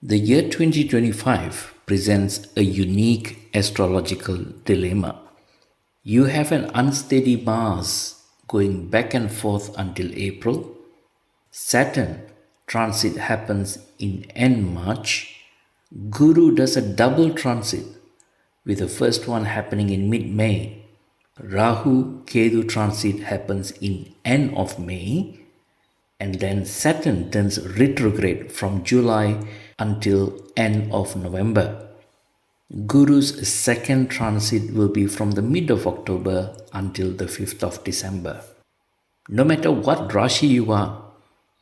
The year 2025 presents a unique astrological dilemma. You have an unsteady Mars going back and forth until April. Saturn transit happens in end March. Guru does a double transit with the first one happening in mid-May. Rahu-Kethu transit happens in end of May. And then Saturn turns retrograde from July until end of November. Guru's second transit will be from the mid of October until the 5th of December. No matter what Rashi you are,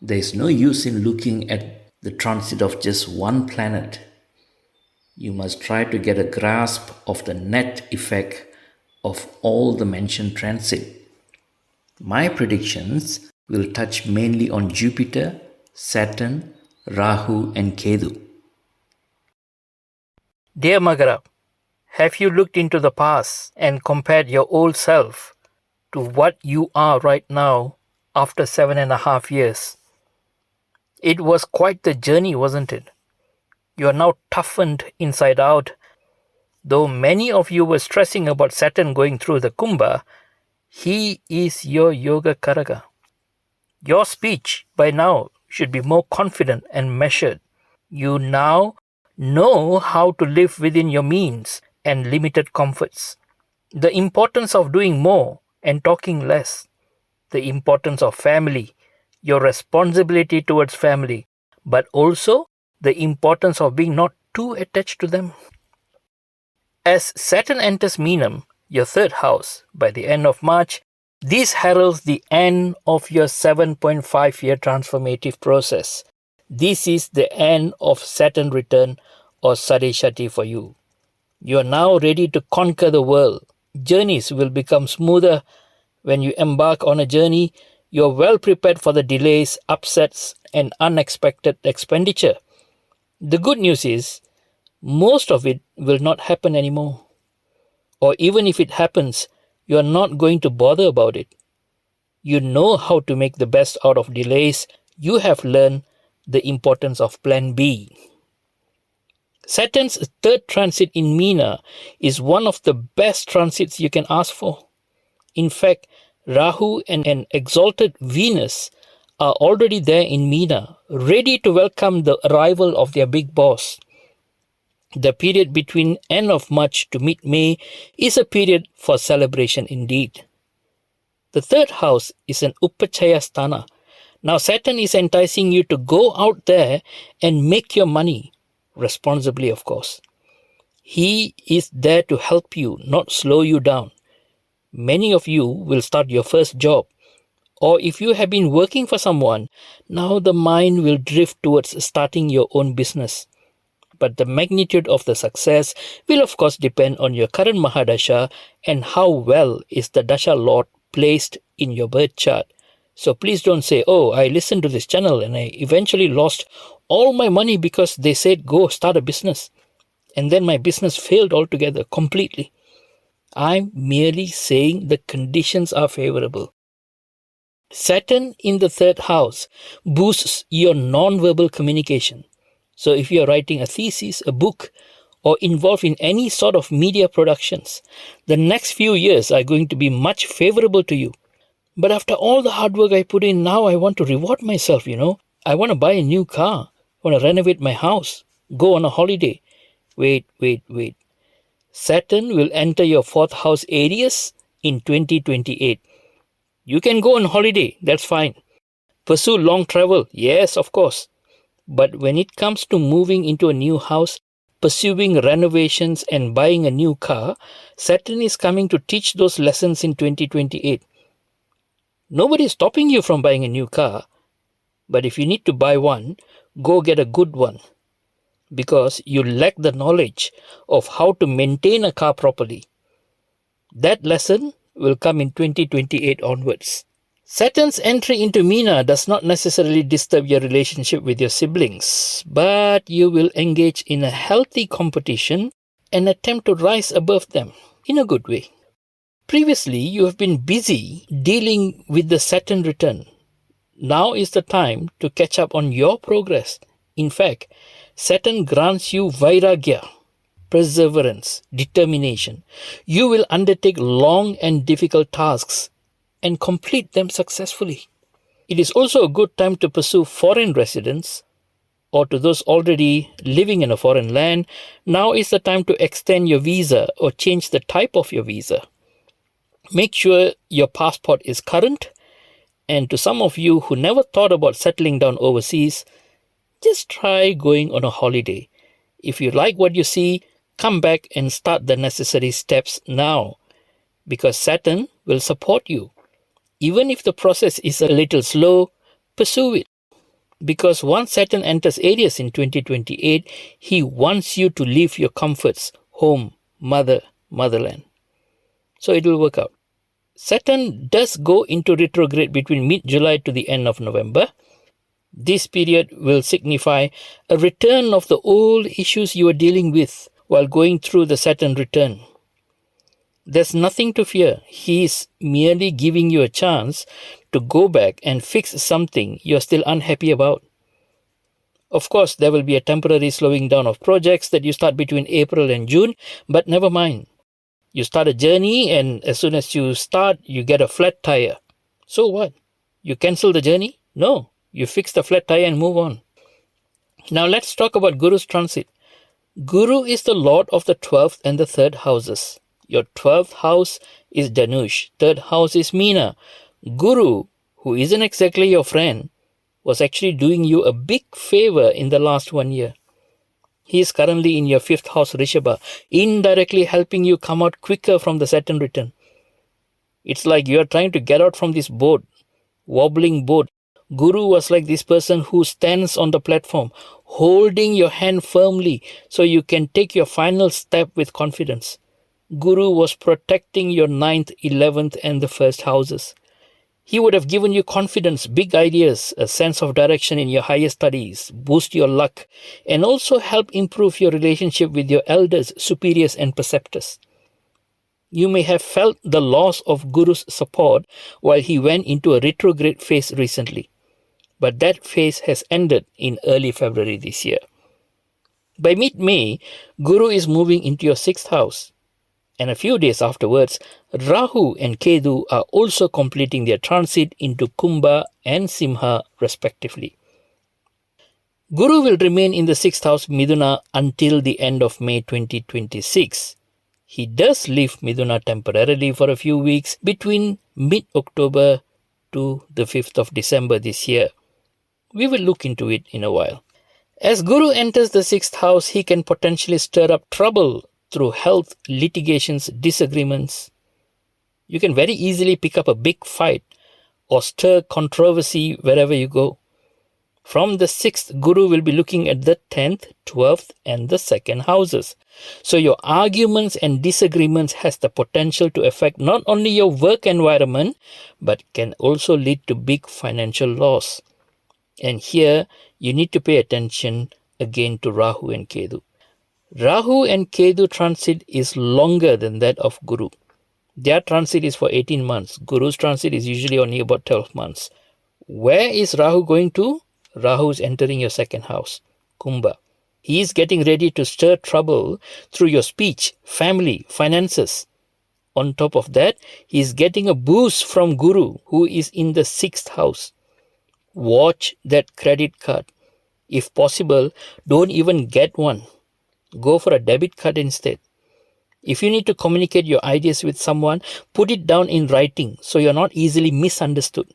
there is no use in looking at the transit of just one planet. You must try to get a grasp of the net effect of all the mentioned transit. My predictions will touch mainly on Jupiter, Saturn, Rahu and Kethu. Dear MAKARA, have you looked into the past and compared your old self to what you are right now after 7.5 years? It was quite the journey, wasn't it? You are now toughened inside out. Though many of you were stressing about Saturn going through the Kumbha, he is your Yoga Karaka. Your speech by now should be more confident and measured. You now know how to live within your means and limited comforts. The importance of doing more and talking less. The importance of family, your responsibility towards family, but also the importance of being not too attached to them. As Saturn enters Meenam, your third house, by the end of March, this heralds the end of your 7.5-year transformative process. This is the end of Saturn Return or Sade Shati for you. You are now ready to conquer the world. Journeys will become smoother. When you embark on a journey, you are well prepared for the delays, upsets, and unexpected expenditure. The good news is, most of it will not happen anymore. Or even if it happens, you are not going to bother about it. You know how to make the best out of delays. You have learned the importance of Plan B. Saturn's third transit in Meena is one of the best transits you can ask for. In fact, Rahu and an exalted Venus are already there in Meena, ready to welcome the arrival of their big boss. The period between end of March to mid-May is a period for celebration indeed. The third house is an Upachaya Sthana. Now Saturn is enticing you to go out there and make your money, responsibly of course. He is there to help you, not slow you down. Many of you will start your first job. Or if you have been working for someone, now the mind will drift towards starting your own business. But the magnitude of the success will of course depend on your current Mahadasha and how well is the Dasha Lord placed in your birth chart. So please don't say, oh, I listened to this channel and I eventually lost all my money because they said go start a business. And then my business failed altogether, completely. I'm merely saying the conditions are favorable. Saturn in the third house boosts your non-verbal communication. So if you are writing a thesis, a book, or involved in any sort of media productions, the next few years are going to be much favorable to you. But after all the hard work I put in, now I want to reward myself, I want to buy a new car, I want to renovate my house, go on a holiday. Wait. Saturn will enter your fourth house Aries in 2028. You can go on holiday, that's fine. Pursue long travel, yes, of course. But when it comes to moving into a new house, pursuing renovations and buying a new car, Saturn is coming to teach those lessons in 2028. Nobody is stopping you from buying a new car. But if you need to buy one, go get a good one. Because you lack the knowledge of how to maintain a car properly. That lesson will come in 2028 onwards. Saturn's entry into Meena does not necessarily disturb your relationship with your siblings, but you will engage in a healthy competition and attempt to rise above them in a good way. Previously, you have been busy dealing with the Saturn return. Now is the time to catch up on your progress In fact, Saturn grants you vairagya, perseverance, determination. You will undertake long and difficult tasks and complete them successfully. It is also a good time to pursue foreign residence, or to those already living in a foreign land. Now is the time to extend your visa or change the type of your visa. Make sure your passport is current. And to some of you who never thought about settling down overseas, just try going on a holiday. If you like what you see, come back and start the necessary steps now, because Saturn will support you. Even if the process is a little slow, pursue it. Because once Saturn enters Aries in 2028, he wants you to leave your comforts, home, motherland. So it will work out. Saturn does go into retrograde between mid-July to the end of November. This period will signify a return of the old issues you are dealing with while going through the Saturn return. There's nothing to fear. He is merely giving you a chance to go back and fix something you're still unhappy about. Of course, there will be a temporary slowing down of projects that you start between April and June, but never mind. You start a journey, and as soon as you start, you get a flat tire. So what? You cancel the journey? No. You fix the flat tire and move on. Now let's talk about Guru's transit. Guru is the lord of the 12th and the 3rd houses. Your 12th house is Dhanush. 3rd house is Meena. Guru, who isn't exactly your friend, was actually doing you a big favor in the last 1 year. He is currently in your 5th house Rishabha, indirectly helping you come out quicker from the Saturn return. It's like you are trying to get out from this boat, wobbling boat. Guru was like this person who stands on the platform, holding your hand firmly so you can take your final step with confidence. Guru was protecting your 9th, 11th and the 1st houses. He would have given you confidence, big ideas, a sense of direction in your higher studies, boost your luck, and also help improve your relationship with your elders, superiors, and preceptors. You may have felt the loss of Guru's support while he went into a retrograde phase recently, but that phase has ended in early February this year. By mid-May, Guru is moving into your 6th house. And a few days afterwards, Rahu and Kethu are also completing their transit into Kumbha and Simha respectively. Guru will remain in the 6th house Mithuna until the end of May 2026. He does leave Mithuna temporarily for a few weeks between mid-October to the 5th of December this year. We will look into it in a while. As Guru enters the 6th house, he can potentially stir up trouble through health, litigations, disagreements. You can very easily pick up a big fight or stir controversy wherever you go. From the 6th, Guru will be looking at the 10th, 12th and the 2nd houses. So your arguments and disagreements has the potential to affect not only your work environment, but can also lead to big financial loss. And here, you need to pay attention again to Rahu and Kethu. Rahu and Kethu transit is longer than that of Guru. Their transit is for 18 months. Guru's transit is usually only about 12 months. Where is Rahu going to? Rahu is entering your 2nd house, Kumbha. He is getting ready to stir trouble through your speech, family, finances. On top of that, he is getting a boost from Guru, who is in the 6th house. Watch that credit card. If possible, don't even get one. Go for a debit card instead. If you need to communicate your ideas with someone, put it down in writing so you're not easily misunderstood.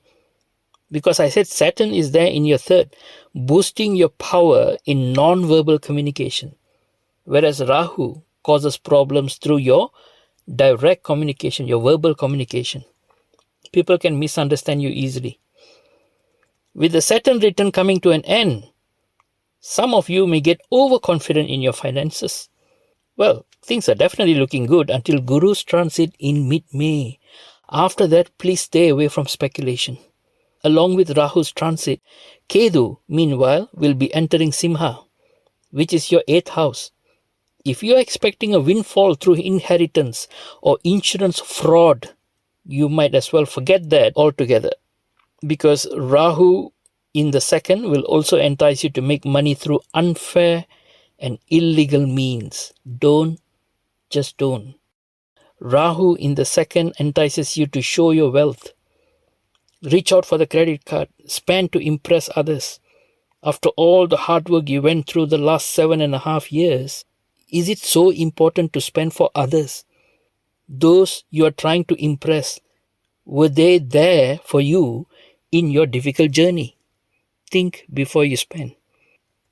Because I said Saturn is there in your 3rd, boosting your power in non-verbal communication. Whereas Rahu causes problems through your direct communication, your verbal communication. People can misunderstand you easily. With the Saturn return coming to an end, some of you may get overconfident in your finances. Well, things are definitely looking good until Guru's transit in mid-May. After that, please stay away from speculation. Along with Rahu's transit, Kethu, meanwhile, will be entering Simha, which is your 8th house. If you are expecting a windfall through inheritance or insurance fraud, you might as well forget that altogether. Because Rahu in the second will also entice you to make money through unfair and illegal means. Just don't. Rahu in the second entices you to show your wealth. Reach out for the credit card. Spend to impress others. After all the hard work you went through the last 7.5 years, is it so important to spend for others? Those you are trying to impress, were they there for you in your difficult journey? Think before you spend.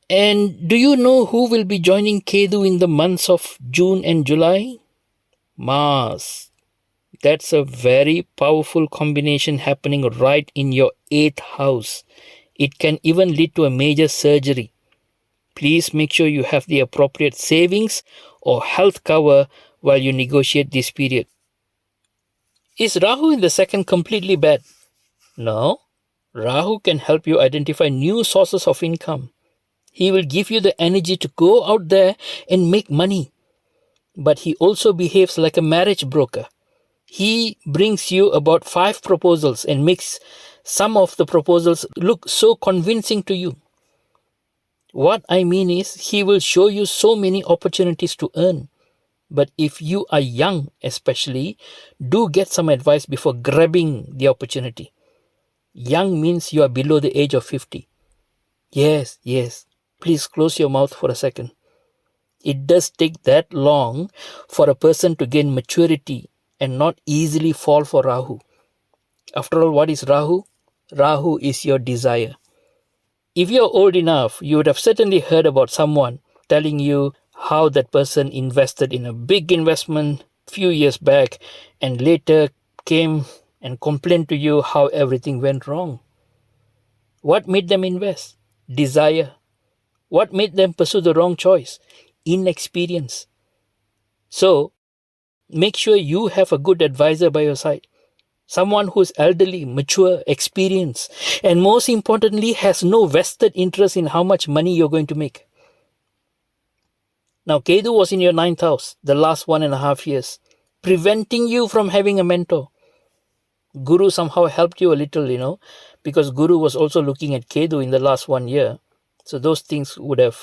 And do you know who will be joining Kethu in the months of June and July? Mars. That's a very powerful combination happening right in your 8th house. It can even lead to a major surgery. Please make sure you have the appropriate savings or health cover while you negotiate this period. Is Rahu in the second completely bad? No. Rahu can help you identify new sources of income. He will give you the energy to go out there and make money. But he also behaves like a marriage broker. He brings you about 5 proposals and makes some of the proposals look so convincing to you. What I mean is, he will show you so many opportunities to earn. But if you are young especially, do get some advice before grabbing the opportunity. Young means you are below the age of 50. Yes, please close your mouth for a second. It does take that long for a person to gain maturity and not easily fall for Rahu. After all, what is Rahu? Rahu is your desire. If you are old enough, you would have certainly heard about someone telling you how that person invested in a big investment few years back and later came and complained to you how everything went wrong. What made them invest? Desire. What made them pursue the wrong choice? Inexperience. So, make sure you have a good advisor by your side. Someone who is elderly, mature, experienced, and most importantly has no vested interest in how much money you're going to make. Now, Ketu was in your 9th house the last 1.5 years, preventing you from having a mentor. Guru somehow helped you a little, because Guru was also looking at Ketu in the last 1 year. So those things would have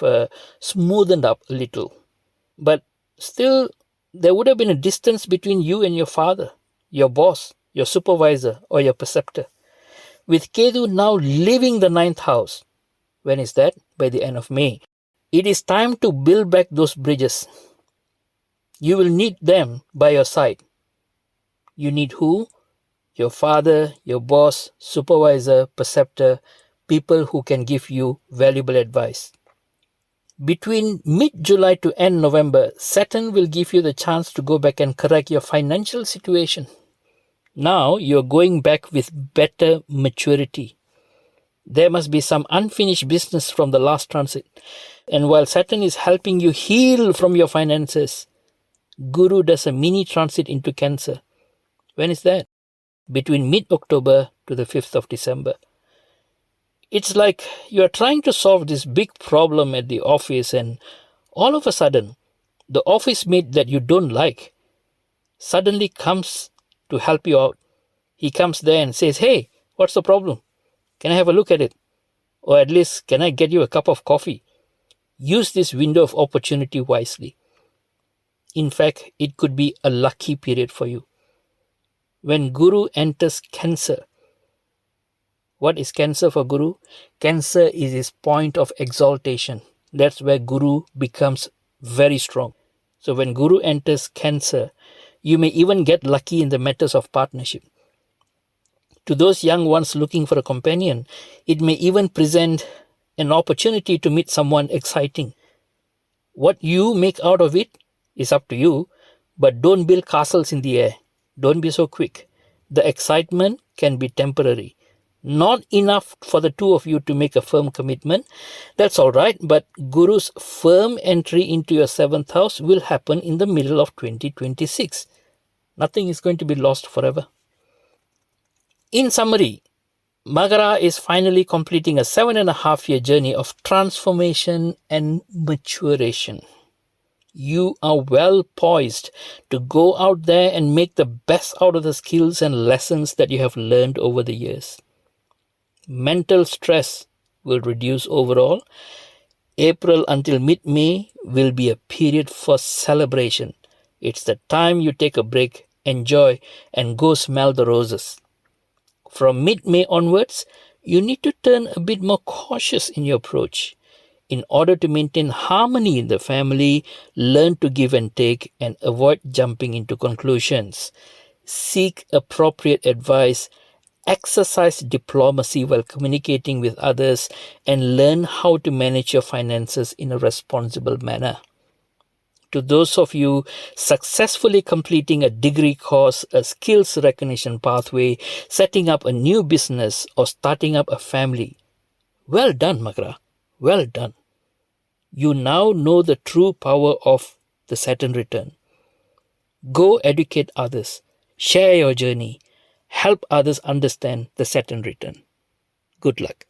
smoothened up a little. But still, there would have been a distance between you and your father, your boss, your supervisor, or your preceptor. With Ketu now leaving the 9th house, when is that? By the end of May. It is time to build back those bridges. You will need them by your side. You need who? Your father, your boss, supervisor, preceptor, people who can give you valuable advice. Between mid-July to end November, Saturn will give you the chance to go back and correct your financial situation. Now you're going back with better maturity. There must be some unfinished business from the last transit. And while Saturn is helping you heal from your finances, Guru does a mini transit into Cancer. When is that? Between mid-October to the 5th of December. It's like you're trying to solve this big problem at the office and all of a sudden, the office mate that you don't like suddenly comes to help you out. He comes there and says, "Hey, what's the problem? Can I have a look at it? Or at least, can I get you a cup of coffee?" Use this window of opportunity wisely. In fact, it could be a lucky period for you. When Guru enters Cancer, what is Cancer for Guru? Cancer is his point of exaltation. That's where Guru becomes very strong. So when Guru enters Cancer, you may even get lucky in the matters of partnership. To those young ones looking for a companion, it may even present an opportunity to meet someone exciting. What you make out of it is up to you, but don't build castles in the air. Don't be so quick. The excitement can be temporary. Not enough for the two of you to make a firm commitment. That's all right, but Guru's firm entry into your 7th house will happen in the middle of 2026. Nothing is going to be lost forever. In summary, MAKARA is finally completing a 7.5-year journey of transformation and maturation. You are well poised to go out there and make the best out of the skills and lessons that you have learned over the years. Mental stress will reduce overall. April until mid-May will be a period for celebration. It's the time you take a break, enjoy, and go smell the roses. From mid-May onwards, you need to turn a bit more cautious in your approach. In order to maintain harmony in the family, learn to give and take and avoid jumping into conclusions. Seek appropriate advice, exercise diplomacy while communicating with others, and learn how to manage your finances in a responsible manner. To those of you successfully completing a degree course, a skills recognition pathway, setting up a new business, or starting up a family, well done, Makara. Well done. You now know the true power of the Saturn return. Go educate others, share your journey, help others understand the Saturn return. Good luck.